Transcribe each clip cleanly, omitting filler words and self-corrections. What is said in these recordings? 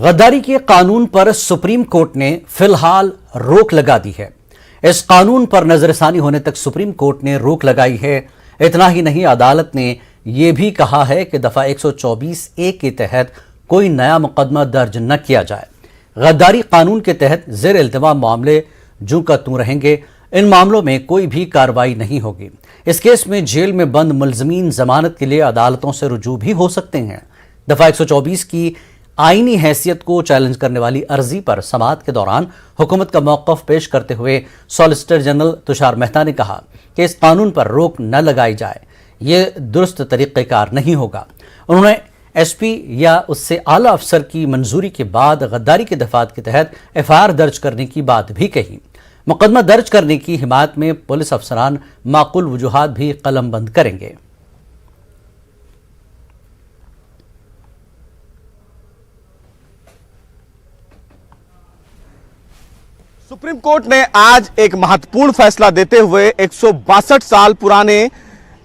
गद्दारी के कानून पर सुप्रीम कोर्ट ने फिलहाल रोक लगा दी है। इस कानून पर नजरसानी होने तक सुप्रीम कोर्ट ने रोक लगाई है। इतना ही नहीं, अदालत ने यह भी कहा है कि दफा 124(a) के तहत कोई नया मुकदमा दर्ज न किया जाए। गद्दारी कानून के तहत जेर इल्तिमाम मामले जूं का तूं रहेंगे। इन मामलों में कोई भी कार्रवाई नहीं होगी। इस केस में जेल में बंद मुलजमीन जमानत के लिए अदालतों से रुजू भी हो सकते हैं। दफा 124 की आईनी हैसियत को चैलेंज करने वाली अर्जी पर समाअत के दौरान हुकूमत का मौक़िफ़ पेश करते हुए सॉलिसिटर जनरल तुषार मेहता ने कहा कि इस कानून पर रोक न लगाई जाए, ये दुरुस्त तरीक़ेकार नहीं होगा। उन्होंने एसपी या उससे आला अफसर की मंजूरी के बाद गद्दारी के दफात के तहत एफआईआर दर्ज करने की बात भी कही। मुकदमा दर्ज करने की हिमायत में पुलिस अफसरान माकूल वजूहात भी कलमबंद करेंगे। सुप्रीम कोर्ट ने आज एक महत्वपूर्ण फैसला देते हुए 162 साल पुराने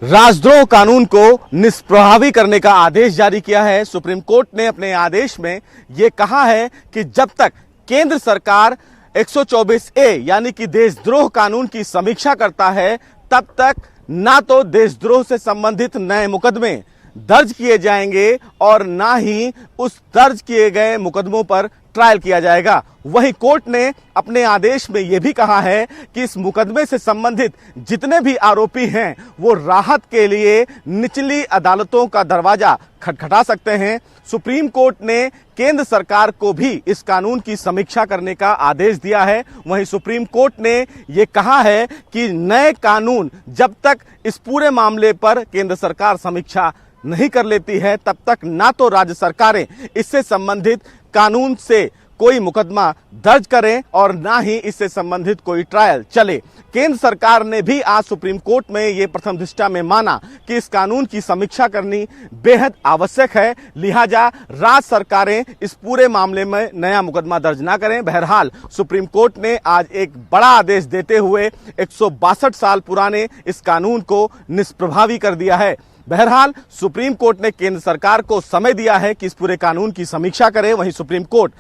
राजद्रोह कानून को निष्प्रभावी करने का आदेश जारी किया है। सुप्रीम कोर्ट ने अपने आदेश में यह कहा है कि जब तक केंद्र सरकार 124(a) यानी कि देशद्रोह कानून की समीक्षा करता है, तब तक ना तो देशद्रोह से संबंधित नए मुकदमे दर्ज किए जाएंगे और ना ही उस दर्ज किए गए मुकदमों पर ट्रायल किया जाएगा। वहीं कोर्ट ने अपने आदेश में यह भी कहा है कि इस मुकदमे से संबंधित जितने भी आरोपी हैं वो राहत के लिए निचली अदालतों का दरवाजा खटखटा सकते हैं। सुप्रीम कोर्ट ने केंद्र सरकार को भी इस कानून की समीक्षा करने का आदेश दिया है। वहीं सुप्रीम कोर्ट ने यह कहा है कि नए कानून जब तक इस पूरे मामले पर केंद्र सरकार समीक्षा नहीं कर लेती है, तब तक ना तो राज्य सरकारें इससे संबंधित कानून से कोई मुकदमा दर्ज करें और ना ही इससे संबंधित कोई ट्रायल चले। केंद्र सरकार ने भी आज सुप्रीम कोर्ट में ये प्रथम दृष्टया में माना कि इस कानून की समीक्षा करनी बेहद आवश्यक है, लिहाजा राज्य सरकारें इस पूरे मामले में नया मुकदमा दर्ज ना करें। बहरहाल सुप्रीम कोर्ट ने आज एक बड़ा आदेश देते हुए 162 साल पुराने इस कानून को निष्प्रभावी कर दिया है। बहरहाल सुप्रीम कोर्ट ने केंद्र सरकार को समय दिया है कि इस पूरे कानून की समीक्षा करे। वहीं सुप्रीम कोर्ट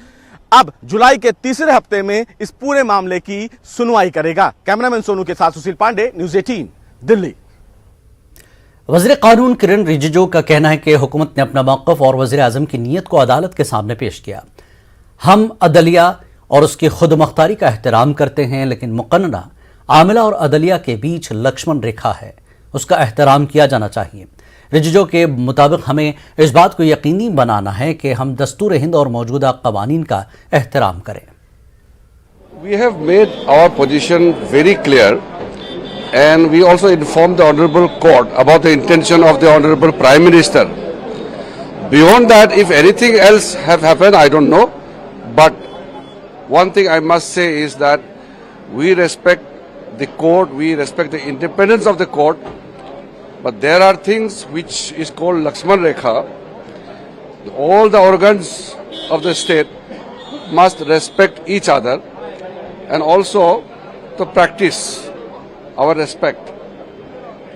अब जुलाई के तीसरे हफ्ते में इस पूरे मामले की सुनवाई करेगा। कैमरामैन सोनू के साथ सुशील पांडे, न्यूज़ 18 दिल्ली। वज़ीर कानून किरण रिजिजू का कहना है कि हुकूमत ने अपना मौक़िफ़ और वज़ीर आज़म की नीयत को अदालत के सामने पेश किया। हम अदलिया और उसकी खुद मुख्तारी का एहतराम करते हैं, लेकिन मुक़न्ना आमिला और अदलिया के बीच लक्ष्मण रेखा है, उसका एहतराम किया जाना चाहिए। रिजिजू के मुताबिक हमें इस बात को यकीनी बनाना है कि हम दस्तूर हिंद और मौजूदा कवानीन का एहतराम करें। We have made our position very clear and we also informed the Honorable Court about the intention of the Honorable Prime Minister. Beyond that, if anything else have happened, I don't know. But one thing I must say is that we respect the court, we respect the independence of the court. But there are things which is called Lakshman Rekha. All the organs of the state must respect each other and also to practice our respect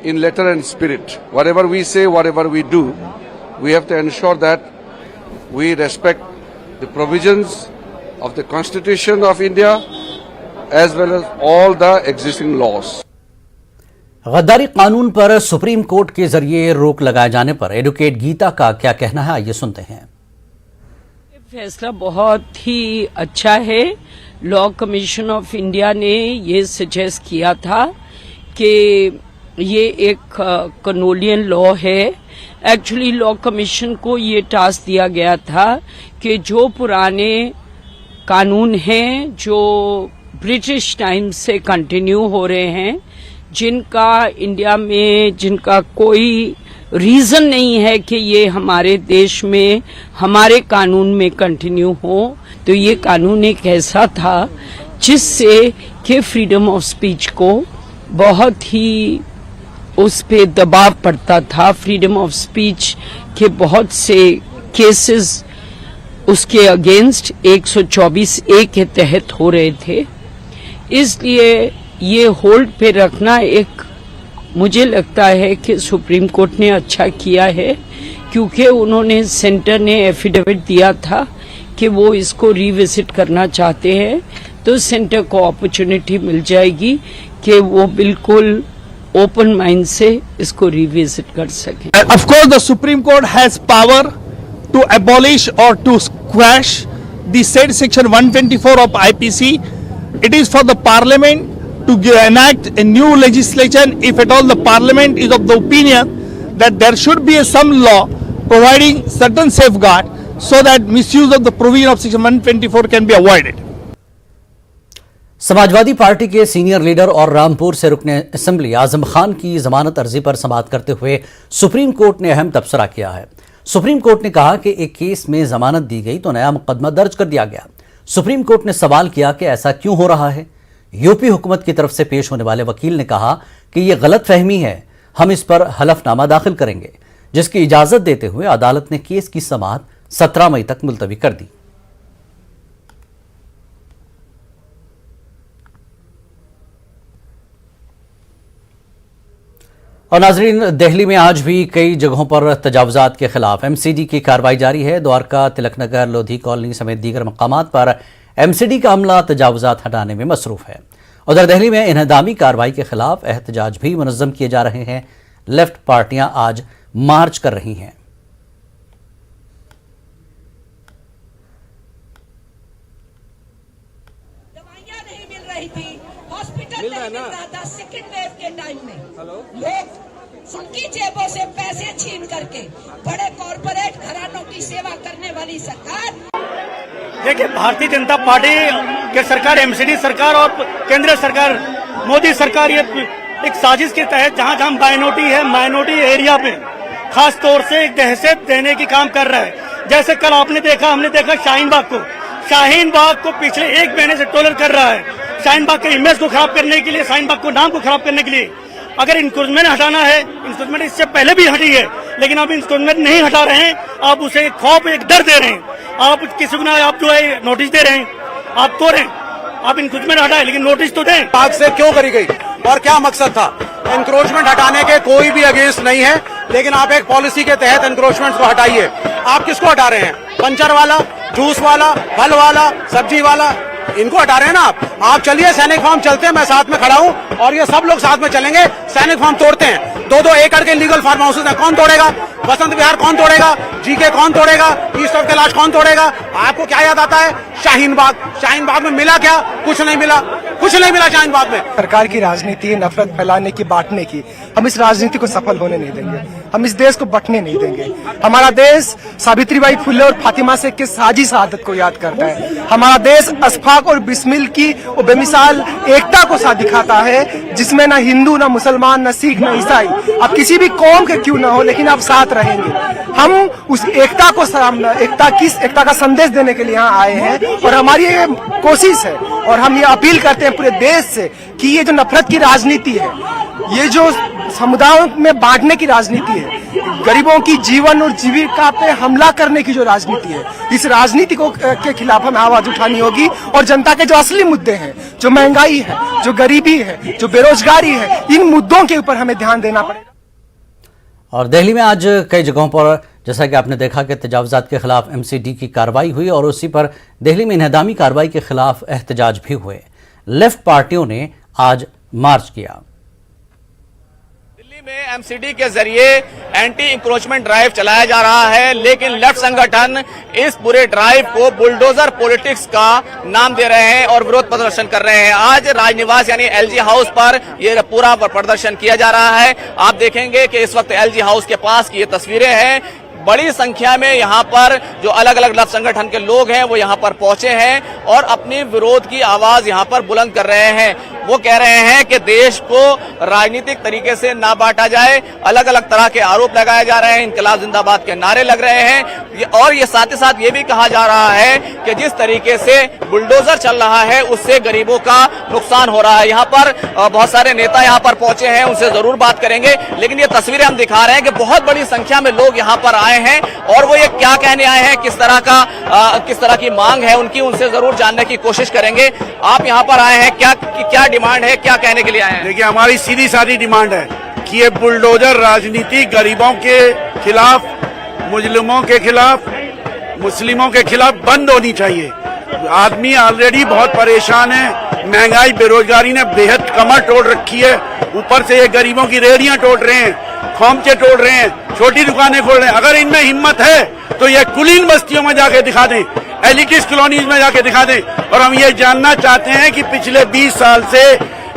in letter and spirit. Whatever we say, whatever we do, we have to ensure that we respect the provisions of the Constitution of India as well as all the existing laws. गद्दारी कानून पर supreme court के जरिए रोक लगाए जाने पर advocate Gita का क्या कहना है, आइए सुनते हैं। फैसला बहुत ही अच्छा है। लॉ कमीशन ऑफ इंडिया ने ये सजेस्ट किया था कि ये एक कनोलियन लॉ है। एक्चुअली लॉ कमीशन को ये टास्क दिया गया था कि जो पुराने कानून हैं जो ब्रिटिश टाइम से कंटिन्यू हो रहे हैं, जिनका इंडिया में जिनका कोई रीजन नहीं है कि ये हमारे देश में हमारे कानून में कंटिन्यू हो, तो ये कानून एक ऐसा था जिससे कि फ्रीडम ऑफ स्पीच को बहुत ही उस पे दबाव पड़ता था। फ्रीडम ऑफ स्पीच के बहुत से केसेस उसके अगेंस्ट 124(a) के तहत हो रहे थे। इसलिए ये होल्ड पे रखना एक मुझे लगता है कि सुप्रीम कोर्ट ने अच्छा किया है, क्योंकि उन्होंने सेंटर ने एफिडेविट दिया था कि वो इसको रिविजिट करना चाहते हैं तो सेंटर को अपॉर्चुनिटी मिल जाएगी कि वो बिल्कुल ओपन माइंड से इसको रिविजिट कर सकें। Of course, the Supreme Court has power to abolish or to squash the said section 124 of IPC. It is for the Parliament to enact a new legislation if at all the Parliament is of the opinion that there should be some law providing certain safeguard so that misuse of the provision of section 124 can be avoided. Samajwadi party के senior leader और रामपुर से रुकने assembly Azam Khan की जमानत अर्जी पर समाअत करते हुए सुप्रीम कोर्ट ने अहम तबसरा किया है। सुप्रीम कोर्ट ने कहा कि एक केस में जमानत दी गई तो नया मुकदमा दर्ज कर दिया गया। सुप्रीम कोर्ट ने सवाल किया कि ऐसा क्यों हो रहा है। यूपी हुकूमत की तरफ से पेश होने वाले वकील ने कहा कि यह गलत फहमी है, हम इस पर हलफनामा दाखिल करेंगे, जिसकी इजाजत देते हुए अदालत ने केस की समाअत 17 मई तक मुलतवी कर दी। और नाजरीन, दिल्ली में आज भी कई जगहों पर तजावुजात के खिलाफ एमसीडी की कार्रवाई जारी है। द्वारका, तिलकनगर, लोधी कॉलोनी समेत दीगर मकामात पर एमसीडी का अमला तजावुजात हटाने में मसरूफ है। उधर दिल्ली में इन्हदामी कार्रवाई के खिलाफ एहतजाज भी मुनज़्ज़म किए जा रहे हैं। लेफ्ट पार्टियां आज मार्च कर रही हैं। दवाइयां नहीं मिल रही थी, हॉस्पिटल नहीं मिल रहा था सेकेंड वेव के टाइम में। लोग सबकी जेबों से पैसे छीन करके बड़े कॉरपोरेट घरानों की सेवा करने वाली सरकार। देखिए, भारतीय जनता पार्टी के सरकार, एमसीडी सरकार और केंद्र सरकार, मोदी सरकार, ये एक साजिश के तहत जहां जहां माइनॉरिटी एरिया पे खास तौर से एक दहशत देने की काम कर रहा है। जैसे कल हमने देखा शाहीन बाग को पिछले एक महीने से टोलर कर रहा है। शाहीन बाग के इमेज को खराब करने के लिए, शाहीन बाग को नाम को खराब करने के लिए अगर इंक्रोचमेंट हटाना है, इंक्रोचमेंट इससे पहले भी हटी है, लेकिन आप इंक्रोचमेंट नहीं हटा रहे हैं। आप उसे एक खौफ, एक डर दे रहे हैं। आप किसी को ना, आप जो है नोटिस दे रहे हैं, आप तो रहे, आप इंक्रोचमेंट हटाए लेकिन नोटिस तो दें। बाग से क्यों करी गई और क्या मकसद था? इंक्रोचमेंट हटाने के कोई भी अगेंस्ट नहीं है, लेकिन आप एक पॉलिसी के तहत इंक्रोचमेंट को हटाइए। आप किसको हटा रहे हैं? पंचर वाला, जूस वाला, फल वाला, सब्जी वाला, इनको हटा रहे हैं ना आप। चलिए, सैनिक फार्म चलते हैं, मैं साथ में खड़ा हूं और ये सब लोग साथ में चलेंगे। सैनिक फार्म तोड़ते हैं, 2-2 एकड़ के लीगल फार्म हाउसेज हैं, कौन तोड़ेगा? बसंत विहार कौन तोड़ेगा? जीके कौन तोड़ेगा? ईस्ट ऑफ कैलाश कौन तोड़ेगा? आपको क्या याद आता है? शाहीन बाग में मिला क्या? कुछ नहीं मिला शाहीन बाग में। सरकार की राजनीति है नफरत फैलाने की, बांटने की। हम इस राजनीति को सफल होने नहीं देंगे, हम इस देश को बंटने नहीं देंगे। हमारा देश सावित्रीबाई फुले और फातिमा शेख के साजिश शहादत को याद करता है। हमारा देश अशफाक और बिस्मिल की वो बेमिसाल एकता को साथ दिखाता है, जिसमें ना हिंदू, ना मुसलमान, ना सिख, ना ईसाई, आप किसी भी कौम के क्यों ना हो, लेकिन आप साथ रहेंगे। हम उस एकता का संदेश देने के लिए यहाँ आए हैं और हमारी ये कोशिश है और हम ये अपील करते हैं पूरे देश से कि ये जो नफरत की राजनीति है, ये जो समुदायों में बांटने की राजनीति है, गरीबों की जीवन और जीविका पे हमला करने की जो राजनीति है, इस राजनीति को के खिलाफ हमें आवाज उठानी होगी और जनता के जो असली मुद्दे हैं, जो महंगाई है, जो गरीबी है, जो बेरोजगारी है, इन मुद्दों के ऊपर हमें ध्यान देना पड़ेगा। और दिल्ली में आज कई जगहों पर जैसा कि आपने देखा कि तजावुजात के खिलाफ एमसीडी की कार्रवाई हुई और उसी पर दिल्ली में इन्हदामी कार्रवाई के खिलाफ एहतजाज भी हुए। लेफ्ट पार्टियों ने आज मार्च किया। दिल्ली में एमसीडी के जरिए एंटी इंक्रोचमेंट ड्राइव चलाया जा रहा है, लेकिन लेफ्ट संगठन इस पूरे ड्राइव को बुलडोजर पॉलिटिक्स का नाम दे रहे हैं और विरोध प्रदर्शन कर रहे हैं। आज राजनिवास यानी एलजी हाउस पर यह पूरा प्रदर्शन किया जा रहा है। आप देखेंगे कि इस वक्त एलजी हाउस के पास की ये तस्वीरें हैं। बड़ी संख्या में यहाँ पर जो अलग अलग लेफ्ट संगठन के लोग हैं वो यहाँ पर पहुंचे हैं और अपनी विरोध की आवाज यहाँ पर बुलंद कर रहे हैं। वो कह रहे हैं कि देश को राजनीतिक तरीके से ना बांटा जाए। अलग अलग तरह के आरोप लगाए जा रहे हैं, इंकलाब जिंदाबाद के नारे लग रहे हैं और ये साथ ही साथ ये भी कहा जा रहा है कि जिस तरीके से बुलडोजर चल रहा है उससे गरीबों का नुकसान हो रहा है। यहाँ पर बहुत सारे नेता यहाँ पर पहुंचे हैं, उनसे जरूर बात करेंगे, लेकिन ये तस्वीरें हम दिखा रहे हैं कि बहुत बड़ी संख्या में लोग यहाँ पर आए हैं और वो ये क्या कहने आए हैं, किस तरह की मांग है उनकी, उनसे जरूर जानने की कोशिश करेंगे। आप यहाँ पर आए हैं, क्या डिमांड है, क्या कहने के लिए आए हैं? देखिए, हमारी सीधी सादी डिमांड है कि ये बुलडोजर राजनीति गरीबों के खिलाफ, मुजरिमों के खिलाफ, मुस्लिमों के खिलाफ बंद होनी चाहिए। आदमी ऑलरेडी बहुत परेशान है, महंगाई बेरोजगारी ने बेहद कमर तोड़ रखी है, ऊपर से ये गरीबों की रेहड़ियां तोड़ रहे हैं, खोमचे तोड़ रहे हैं, छोटी दुकानें खोल रहे हैं। अगर इनमें हिम्मत है तो ये कुलीन बस्तियों में जाके दिखा दें, एलिटिस्ट कॉलोनीज में जाके दिखा दें। और हम ये जानना चाहते हैं कि पिछले 20 साल से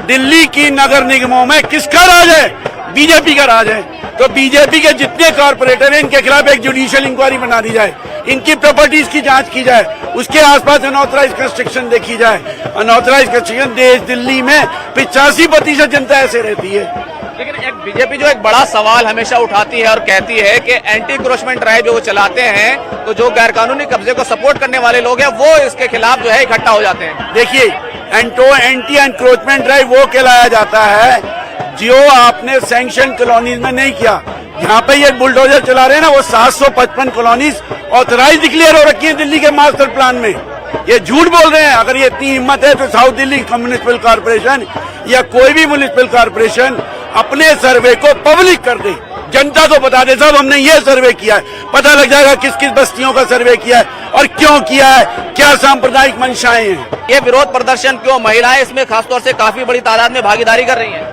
दिल्ली की नगर निगमों में किसका राज है? बीजेपी का राज है। तो बीजेपी के जितने कॉर्पोरेटर हैं इनके खिलाफ एक जुडिशियल इंक्वायरी बना दी जाए, इनकी प्रॉपर्टीज की जांच की जाए, उसके आसपास अनऑथराइज कंस्ट्रक्शन देखी जाए। अनऑथराइज कंस्ट्रक्शन देश दिल्ली में 85% जनता ऐसे रहती है। लेकिन एक बीजेपी जो एक बड़ा सवाल हमेशा उठाती है और कहती है कि एंटी इंक्रोचमेंट ड्राइव जो वो चलाते हैं तो जो गैरकानूनी कब्जे को सपोर्ट करने वाले लोग हैं वो इसके खिलाफ जो है इकट्ठा हो जाते हैं। देखिए, एंटी एनक्रोचमेंट ड्राइव वो कहलाया जाता है जो आपने सैंक्शन कॉलोनीज में नहीं किया। यहाँ पे ये बुलडोजर चला रहे हैं ना, वो 755 कॉलोनीज ऑथराइज डिक्लेयर हो रखी है दिल्ली के मास्टर प्लान में। ये झूठ बोल रहे हैं। अगर ये इतनी हिम्मत है तो साउथ दिल्ली म्युनिसिपल कॉर्पोरेशन या कोई भी म्युनिसिपल कॉर्पोरेशन अपने सर्वे को पब्लिक कर दे, जनता को बता दे साहब हमने ये सर्वे किया है, पता लग जाएगा किस किस बस्तियों का सर्वे किया है और क्यों किया है, क्या सांप्रदायिक मंशाएं हैं। ये विरोध प्रदर्शन क्यों, महिलाएं इसमें खासतौर से काफी बड़ी तादाद में भागीदारी कर रही हैं?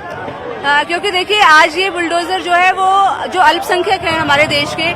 क्योंकि देखिए आज ये बुलडोजर जो है वो जो अल्पसंख्यक हैं हमारे देश के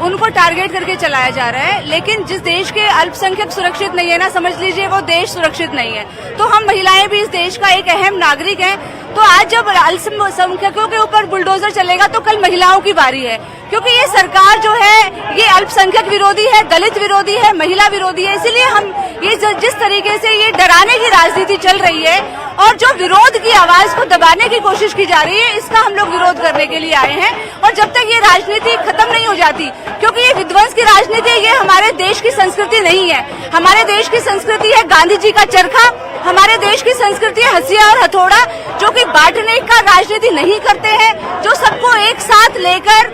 उनको टारगेट करके चलाया जा रहा है। लेकिन जिस देश के अल्पसंख्यक सुरक्षित नहीं है ना, समझ लीजिए वो देश सुरक्षित नहीं है। तो हम महिलाएं भी इस देश का एक अहम नागरिक हैं। तो आज जब अल्पसंख्यकों के ऊपर बुलडोजर चलेगा तो कल महिलाओं की बारी है, क्योंकि ये सरकार जो है ये अल्पसंख्यक विरोधी है, दलित विरोधी है, महिला विरोधी है। इसीलिए हम ये जिस तरीके से ये डराने की राजनीति चल रही है और जो विरोध की आवाज को दबाने की कोशिश की जा रही है, इसका हम लोग विरोध करने के लिए आए हैं। और जब तक ये राजनीति खत्म नहीं हो जाती, क्योंकि ये विध्वंस की राजनीति, ये हमारे देश की संस्कृति नहीं है। हमारे देश की संस्कृति है गांधी जी का चरखा, हमारे देश की संस्कृति है हंसिया और हथौड़ा, जो कि बांटने का राजनीति नहीं करते हैं, जो सबको एक साथ लेकर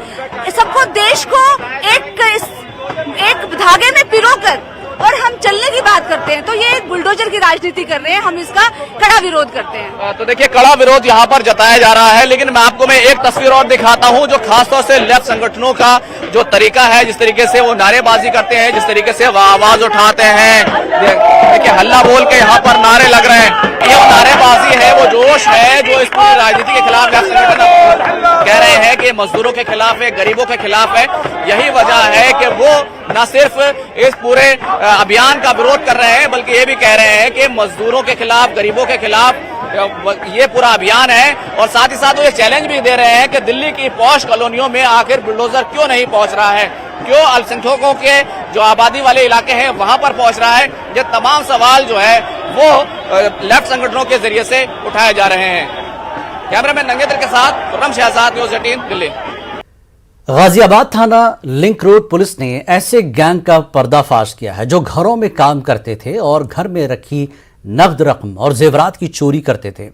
सबको देश को एक धागे में पिरोकर और हम चलने की बात करते हैं। तो ये एक बुलडोजर की राजनीति कर रहे हैं, हम इसका कड़ा विरोध करते हैं। तो देखिए कड़ा विरोध यहाँ पर जताया जा रहा है। लेकिन मैं आपको एक तस्वीर और दिखाता हूँ जो खासतौर से लेफ्ट संगठनों का जो तरीका है, जिस तरीके से वो नारेबाजी करते हैं, जिस तरीके से वो आवाज उठाते हैं, देखिए हल्ला बोल के यहाँ पर नारे लग रहे हैं। ये वो नारेबाजी है, वो जोश है जो इस पूरी राजनीति के खिलाफ लेफ्ट संगठन कह रहे हैं कि मजदूरों के खिलाफ है, गरीबों के खिलाफ है। यही वजह है कि वो न सिर्फ इस पूरे अभियान का विरोध कर रहे हैं, बल्कि ये भी कह रहे हैं कि मजदूरों के खिलाफ, गरीबों के खिलाफ ये पूरा अभियान है। और साथ ही साथ वो ये चैलेंज भी दे रहे हैं कि दिल्ली की पॉश कॉलोनियों में आखिर बुलडोजर क्यों नहीं पहुंच रहा है, क्यों अल्पसंख्यकों के जो आबादी वाले इलाके हैं वहां पर पहुंच रहा है। ये तमाम सवाल जो है वो लेफ्ट संगठनों के जरिए से उठाए जा रहे हैं। कैमरामैन नंगेंद्र के साथ खुर्रम शहजाद, न्यूज़ 18 दिल्ली। गाजियाबाद थाना लिंक रोड पुलिस ने ऐसे गैंग का पर्दाफाश किया है जो घरों में काम करते थे और घर में रखी नकद रकम और जेवरात की चोरी करते थे।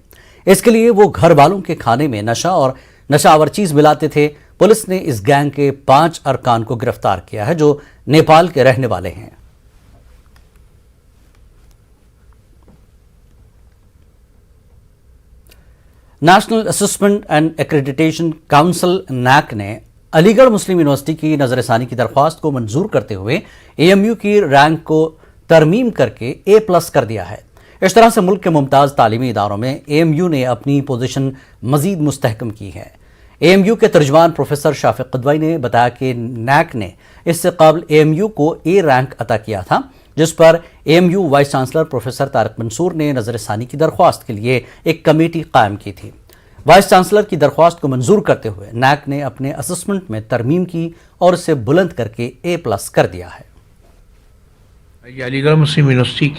इसके लिए वो घर वालों के खाने में नशा और नशावर चीज मिलाते थे। पुलिस ने इस गैंग के 5 अरकान को गिरफ्तार किया है जो नेपाल के रहने वाले हैं। National assessment and accreditation council NAAC ने अलीगढ़ मुस्लिम यूनिवर्सिटी की नजरसानी की दरख्वास्त को मंजूर करते हुए एएमयू की रैंक को तरमीम करके A+ कर दिया है। इस तरह से मुल्क के मुमताज तालीमी इदारों में एएमयू ने अपनी पोजीशन मजीद मुस्तहकम की है। एएमयू के तर्जुमान प्रोफेसर शाफिक कदवाई ने बताया कि नैक ने इससे कबल एएमयू को A रैंक अता किया था, जिस पर AMU vice chancellor professor Tariq Mansoor ने नजरसानी की दरख्वास्त के लिए एक कमेटी कायम की थी। वाइस चांसलर की दरख्वास्त को मंजूर करते हुए नैक ने अपने असेसमेंट में तरमीम की और इसे बुलंद करके A+ कर दिया है। ये अलीगढ़ मुस्लिम यूनिवर्सिटी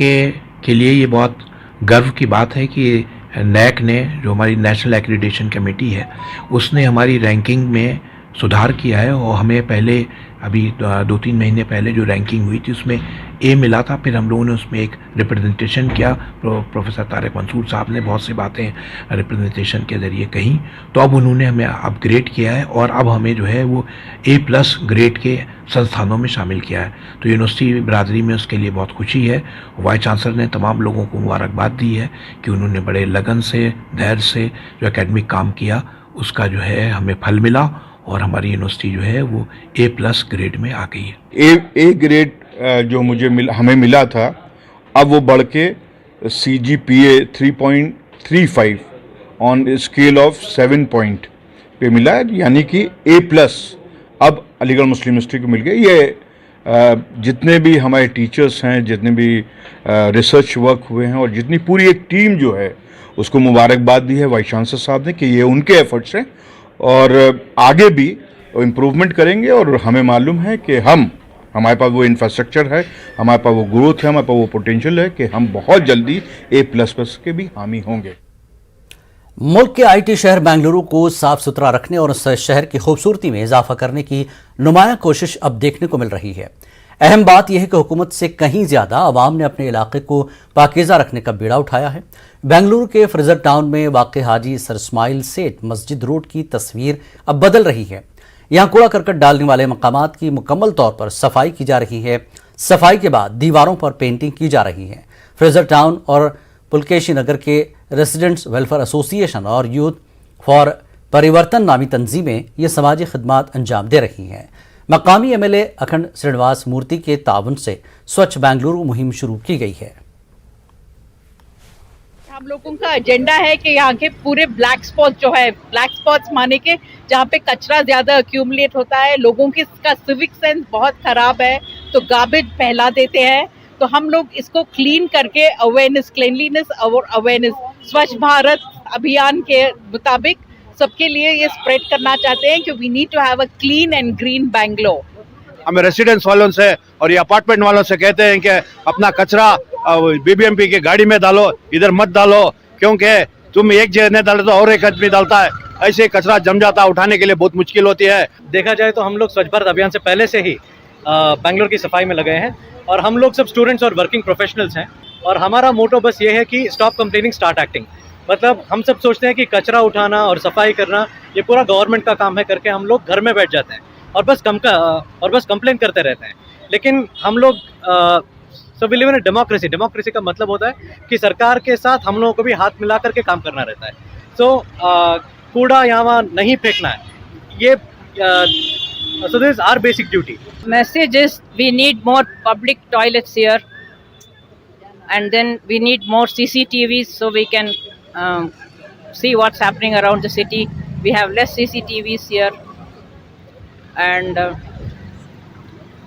के लिए ये बहुत गर्व की बात है कि नैक ने, जो हमारी नेशनल एक्रेडिटेशन कमेटी है, उसने हमारी रैंकिंग में सुधार किया है। और हमें पहले अभी 2-3 महीने पहले जो रैंकिंग हुई थी उसमें A मिला था, फिर हम लोगों ने उसमें एक रिप्रेजेंटेशन किया। प्रोफेसर तारिक मंसूर साहब ने बहुत सी बातें रिप्रेजेंटेशन के ज़रिए कहीं, तो अब उन्होंने हमें अपग्रेड किया है और अब हमें जो है वो A+ ग्रेड के संस्थानों में शामिल किया है। तो यूनिवर्सिटी बरादरी में उसके लिए बहुत खुशी है। वाइस चांसलर ने तमाम लोगों को मुबारकबाद दी है कि उन्होंने बड़े लगन से, धैर्य से जो एकेडमिक काम किया, उसका जो है हमें फल मिला और हमारी यूनिवर्सिटी जो है वो A+ ग्रेड में आ गई है। ए ग्रेड जो हमें मिला था, अब वो बढ़ के CGPA 3.35 on scale of 7 point पे मिला है, यानी कि A+ अब अलीगढ़ मुस्लिम यूनिवर्सिटी को मिल गया। ये जितने भी हमारे टीचर्स हैं, जितने भी रिसर्च वर्क हुए हैं और जितनी पूरी एक टीम जो है उसको मुबारकबाद दी है वाइस चांसलर साहब ने कि ये उनके एफर्ट्स हैं और आगे भी इम्प्रूवमेंट करेंगे। और हमें मालूम है कि हमारे पास वो इंफ्रास्ट्रक्चर है, हमारे पास वो ग्रोथ है, हमारे पास वो पोटेंशियल है कि हम बहुत जल्दी A++ के भी हामी होंगे। मुल्क के IT शहर बेंगलुरु को साफ सुथरा रखने और उस शहर की खूबसूरती में इजाफा करने की नुमायां कोशिश अब देखने को मिल रही है। अहम बात यह है कि हुकूमत से कहीं ज्यादा अवाम ने अपने इलाके को पाकीज़ा रखने का बीड़ा उठाया है। बेंगलुरु के फ्रेजर टाउन में वाक़ हाजी सर इस्माइल सेठ मस्जिद रोड की तस्वीर अब बदल रही है। यहाँ कूड़ा करकट डालने वाले मकामात की मुकम्मल तौर पर सफाई की जा रही है। सफाई के बाद दीवारों पर पेंटिंग की जा रही है। फ्रेजर टाउन और पुलकेशी नगर के रेसिडेंट्स वेलफेयर एसोसिएशन और यूथ फॉर परिवर्तन नामी तंजीमें ये समाजी खदमात अंजाम दे रही हैं। मकामी MLA अखंड श्रीनिवास मूर्ति के ताउन से स्वच्छ बेंगलुरु मुहिम शुरू की गई है। हम लोगों का एजेंडा है कि यहाँ के पूरे ब्लैक स्पॉट्स जो है, ब्लैक स्पॉट्स माने के जहाँ पे कचरा ज्यादा अक्यूमुलेट होता है, लोगों की का सिविक सेंस बहुत खराब है तो गार्बेज फैला देते हैं। तो हम लोग इसको क्लीन करके अवेयरनेस, क्लीनलीनेस और अवेयरनेस, स्वच्छ भारत अभियान के मुताबिक सबके लिए ये स्प्रेड करना चाहते हैं कि we need to have a clean and green Bangalore. हमें रेसिडेंस वालों से और ये अपार्टमेंट वालों से कहते हैं कि अपना कचरा BBMP की गाड़ी में डालो, इधर मत डालो, क्योंकि तुम एक जगह नहीं डालो तो और एक आदमी डालता है, ऐसे कचरा जम जाता है, उठाने के लिए बहुत मुश्किल होती है। देखा जाए तो हम लोग स्वच्छ भारत अभियान से पहले से ही बेंगलोर की सफाई में लगे हैं और हम लोग सब स्टूडेंट्स और वर्किंग प्रोफेशनल्स हैं और हमारा मोटो बस ये है कि स्टॉप कंप्लेनिंग स्टार्ट एक्टिंग। मतलब हम सब सोचते हैं कि कचरा उठाना और सफाई करना ये पूरा गवर्नमेंट का काम है करके हम लोग घर में बैठ जाते हैं और बस कंप्लेन करते रहते हैं। लेकिन हम लोग सब we live in a democracy. Democracy का मतलब होता है कि सरकार के साथ हम लोगों को भी हाथ मिला करके काम करना रहता है। सो कूड़ा यहाँ नहीं फेंकना है, ये so this is our basic duty. Message is we need more public toilets here and then we need more CCTVs so we can see what's happening around the city. We have less CCTVs here and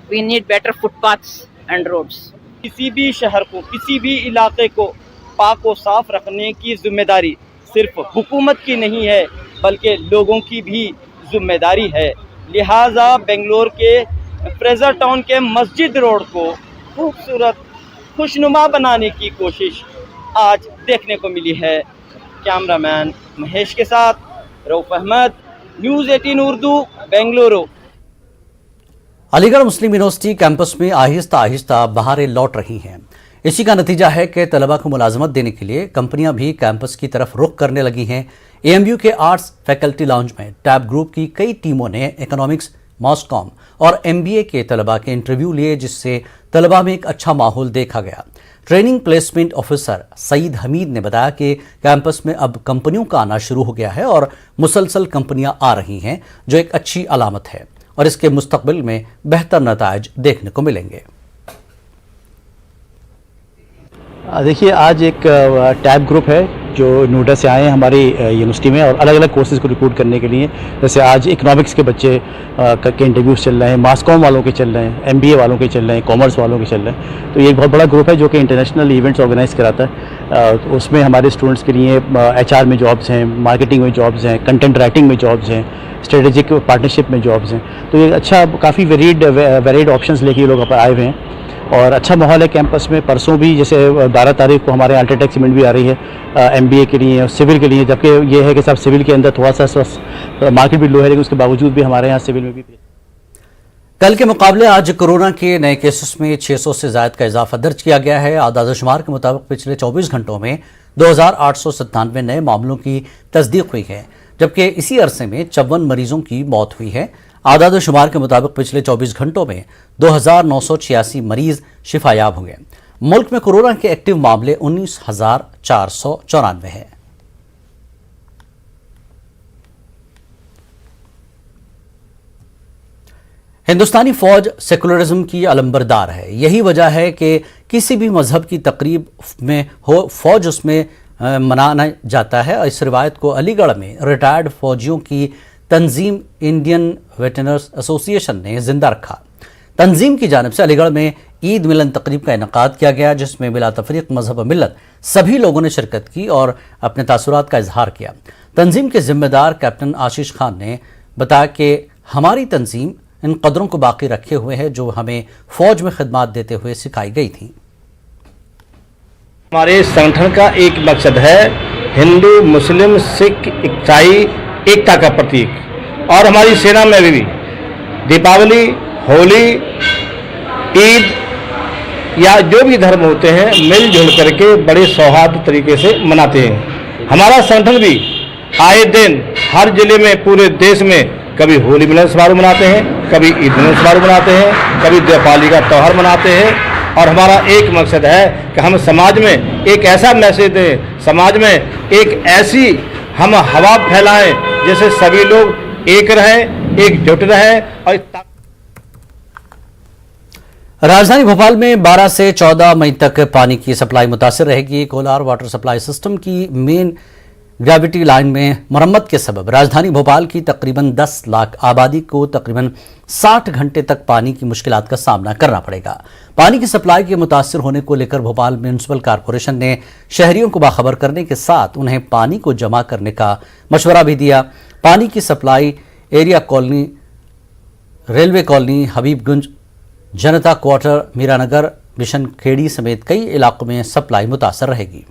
we need better footpaths and roads. किसी भी शहर को, किसी भी इलाके को पाक और साफ रखने की जिम्मेदारी सिर्फ हुकूमत की नहीं है बल्कि लोगों की भी जिम्मेदारी है। लिहाजा बेंगलोर के फ्रेजर टाउन के मस्जिद रोड को खूबसूरत, खुशनुमा बनाने की कोशिश आज देखने को मिली है। कैमरामैन महेश के साथ रऊफ अहमद, न्यूज़ 18 उर्दू, बेंगलुरु। अलीगढ़ मुस्लिम यूनिवर्सिटी कैंपस में आहिस्ता आहिस्ता बहारें लौट रही हैं। इसी का नतीजा है कि तलबा को मुलाजमत देने के लिए कंपनियां भी कैंपस की तरफ रुख करने लगी हैं। AMU के आर्ट्स फैकल्टी लाउंज में टैब ग्रुप की कई टीमों ने इकोनॉमिक्स, मास कॉम और MBA के तलबा के इंटरव्यू लिए, जिससे तलबा में एक अच्छा माहौल देखा गया। Training placement officer Saeed Hamid ने बताया कि कैंपस में अब कंपनियों का आना शुरू हो गया है और मुसलसल कंपनियां आ रही हैं, जो एक अच्छी अलामत है और इसके मुस्तकबिल में बेहतर नताइज देखने को मिलेंगे। देखिए, आज एक टैब ग्रुप है जो नोएडा से आए हैं हमारी यूनिवर्सिटी में और अलग अलग कोर्सेज़ को रिक्रूट करने के लिए। जैसे आज इकोनॉमिक्स के बच्चे के इंटरव्यूज़ चल रहे हैं, मास कॉम वालों के चल रहे हैं, MBA वालों के चल रहे हैं, कॉमर्स वालों के चल रहे हैं। तो ये एक बहुत बड़ा ग्रुप है जो कि इंटरनेशनल इवेंट्स ऑर्गेनाइज कराता है। तो उसमें हमारे स्टूडेंट्स के लिए HR में जॉब्स हैं, मार्केटिंग में जॉब्स हैं, कंटेंट राइटिंग में जॉब्स हैं, स्ट्रेटेजिक पार्टनरशिप में जॉब्स हैं। तो ये अच्छा काफ़ी वेरिड ऑप्शंस लेके ये लोग आए हुए हैं और अच्छा माहौल है कैंपस में। परसों भी जैसे 12 तारीख को हमारे अल्ट्राटेक सीमेंट भी आ रही है MBA के लिए और सिविल के लिए, जबकि ये है कि सब सिविल के अंदर थोड़ा सा मार्केट भी लो है, लेकिन उसके बावजूद भी हमारे यहाँ सिविल में भी। कल के मुकाबले आज कोरोना के नए केसेस में 600 से ज्यादा का इजाफा दर्ज किया गया है। आदादशुमार के मुताबिक पिछले 24 घंटों में 2897 नए मामलों की तस्दीक हुई है, जबकि इसी अरसे में 54 मरीजों की मौत हुई है। आदादशुमार के मुताबिक पिछले 24 घंटों में 2986 मरीज शिफायाब हुए। मुल्क में कोरोना के एक्टिव मामले 19,494 हैं। हिंदुस्तानी फौज सेकुलरिज्म की अलंबरदार है। यही वजह है कि किसी भी मजहब की तकरीब में हो फौज उसमें मनाना जाता है। इस रिवायत को अलीगढ़ में रिटायर्ड फौजियों की तंजीम इंडियन वेटरनर्स एसोसिएशन ने जिंदा रखा। तंजीम की जानिब से अलीगढ़ में ईद मिलन तकरीब का इनेकाद किया गया, जिसमें बिला तफरीक मजहब मिल्लत सभी लोगों ने शिरकत की और अपने तासुरात का इजहार किया। तंजीम के जिम्मेदार कैप्टन आशीष खान ने बताया कि हमारी तंजीम इन कदरों को बाकी रखे हुए है जो हमें फौज में खिदमत देते हुए सिखाई गई थी। हमारे संगठन का एक मकसद है हिंदू, मुस्लिम, सिख, ईसाई एकता का प्रतीक। और हमारी सेना में भी दीपावली, होली, ईद या जो भी धर्म होते हैं मिलजुल करके बड़े सौहार्द तरीके से मनाते हैं। हमारा संगठन भी आए दिन हर जिले में पूरे देश में कभी होली मिलन समारोह मनाते हैं, कभी ईद मिलन समारोह मनाते हैं, कभी दीपावली का त्यौहार मनाते हैं। और हमारा एक मकसद है कि हम समाज में एक ऐसा मैसेज दें, समाज में एक ऐसी हम हवा फैलाएं जैसे सभी लोग एक रहें, एकजुट रहें। और राजधानी भोपाल में 12 से 14 मई तक पानी की सप्लाई मुतासिर रहेगी। कोलार वाटर सप्लाई सिस्टम की मेन ग्रेविटी लाइन में मरम्मत के सबब राजधानी भोपाल की तकरीबन 10 लाख आबादी को तकरीबन 60 घंटे तक पानी की मुश्किलात का सामना करना पड़ेगा। पानी की सप्लाई के मुतासिर होने को लेकर भोपाल म्यूनिसिपल कॉरपोरेशन ने शहरियों को बाखबर करने के साथ उन्हें पानी को जमा करने का मशवरा भी दिया। पानी की supply area colony, railway colony, Habibganj, जनता क्वार्टर, मीरानगर, बिशनखेड़ी समेत कई इलाकों में सप्लाई मुतासर रहेगी।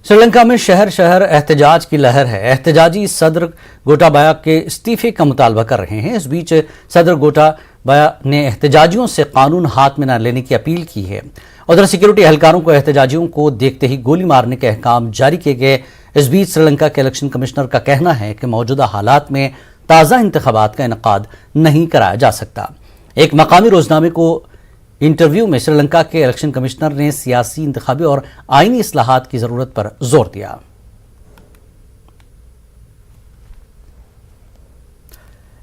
श्रीलंका में शहर शहर एहतजाज की लहर है। एहतजाजी सदर गोटाबाया के इस्तीफे का मुतालबा कर रहे हैं। इस बीच सदर गोटाबाया ने एहतजाजियों से कानून हाथ में न लेने की अपील की है। उधर सिक्योरिटी एहलकारों को एहतजाजियों को देखते ही गोली मारने के अहकाम जारी किए गए। इस बीच श्रीलंका के इलेक्शन कमिश्नर का कहना है कि मौजूदा हालात में ताज़ा इंतखाबात का इनेकाद नहीं कराया जा सकता। एक मकामी रोजनामे को इंटरव्यू में श्रीलंका के इलेक्शन कमिश्नर ने सियासी, इंतखाबी और आईनी इस्लाहात की जरूरत पर जोर दिया।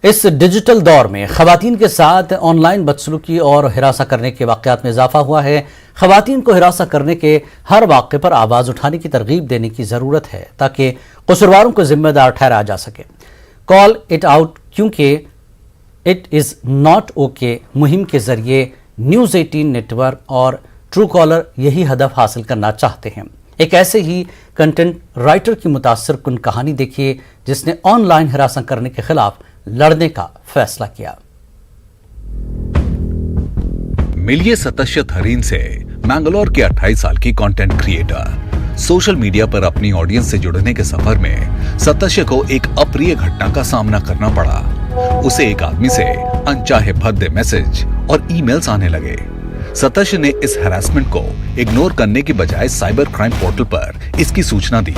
इस डिजिटल दौर में खवातीन के साथ ऑनलाइन बदसलूकी और हिरासा करने के वाकयात में इजाफा हुआ है। खवातीन को हिरासा करने के हर वाक़े पर आवाज़ उठाने की तरगीब देने की ज़रूरत है ताकि कसूरवारों को जिम्मेदार ठहराया जा सके। कॉल इट आउट क्योंकि इट इज़ नॉट ओके मुहिम के जरिए न्यूज़ 18 नेटवर्क और ट्रू कॉलर यही हदफ हासिल करना चाहते हैं। एक ऐसे ही कंटेंट राइटर की मुतासिर कुन कहानी देखिए जिसने ऑनलाइन हिरासा करने के खिलाफ लड़ने का फैसला किया। मिलिए सतस्य थरीन से, मैंगलोर के 28 साल की कंटेंट क्रिएटर। सोशल मीडिया पर अपनी ऑडियंस से जुड़ने के सफर में सतस्य को एक अप्रिय घटना का सामना करना पड़ा। उसे एक आदमी से अनचाहे भद्दे मैसेज और ईमेल्स आने लगे। सतस्य ने इस हैरेसमेंट को इग्नोर करने की बजाय साइबर क्राइम पोर्टल पर इसकी सूचना दी।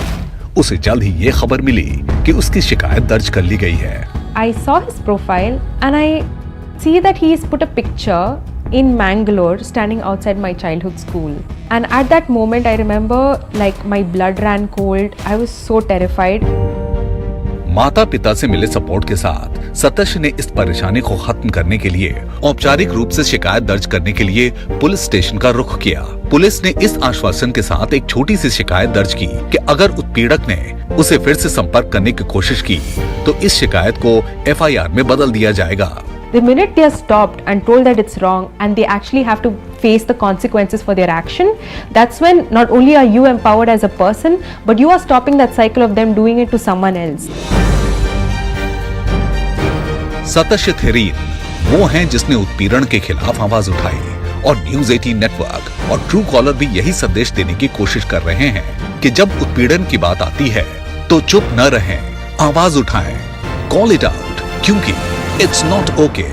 उसे जल्द ही ये खबर मिली कि उसकी शिकायत दर्ज कर ली गई है। I saw his profile and I see that he's put a picture in Mangalore standing outside my childhood school. And at that moment I remember like my blood ran cold. I was so terrified. माता पिता से मिले support के साथ सतस्य ने इस परेशानी को खत्म करने के लिए औपचारिक रूप से शिकायत दर्ज करने के लिए पुलिस स्टेशन का रुख किया। पुलिस ने इस आश्वासन के साथ एक छोटी सी शिकायत दर्ज की कि अगर उत्पीड़क ने उसे फिर से संपर्क करने की कोशिश की तो इस शिकायत को FIR में बदल दिया जाएगा। The minute they are stopped and told that it's wrong and they actually have to face the consequences for their action, that's when not only are you empowered as a person, but you are stopping that cycle of them doing it to someone else. सतस्य थेरीन वो हैं जिसने उत्पीड़न के खिलाफ आवाज उठाई और news 18 network और ट्रू कॉलर भी यही संदेश देने की कोशिश कर रहे हैं कि जब उत्पीड़न की बात आती है तो चुप न रहें, आवाज उठाएं, कॉल इट आउट क्योंकि इट्स नॉट ओके।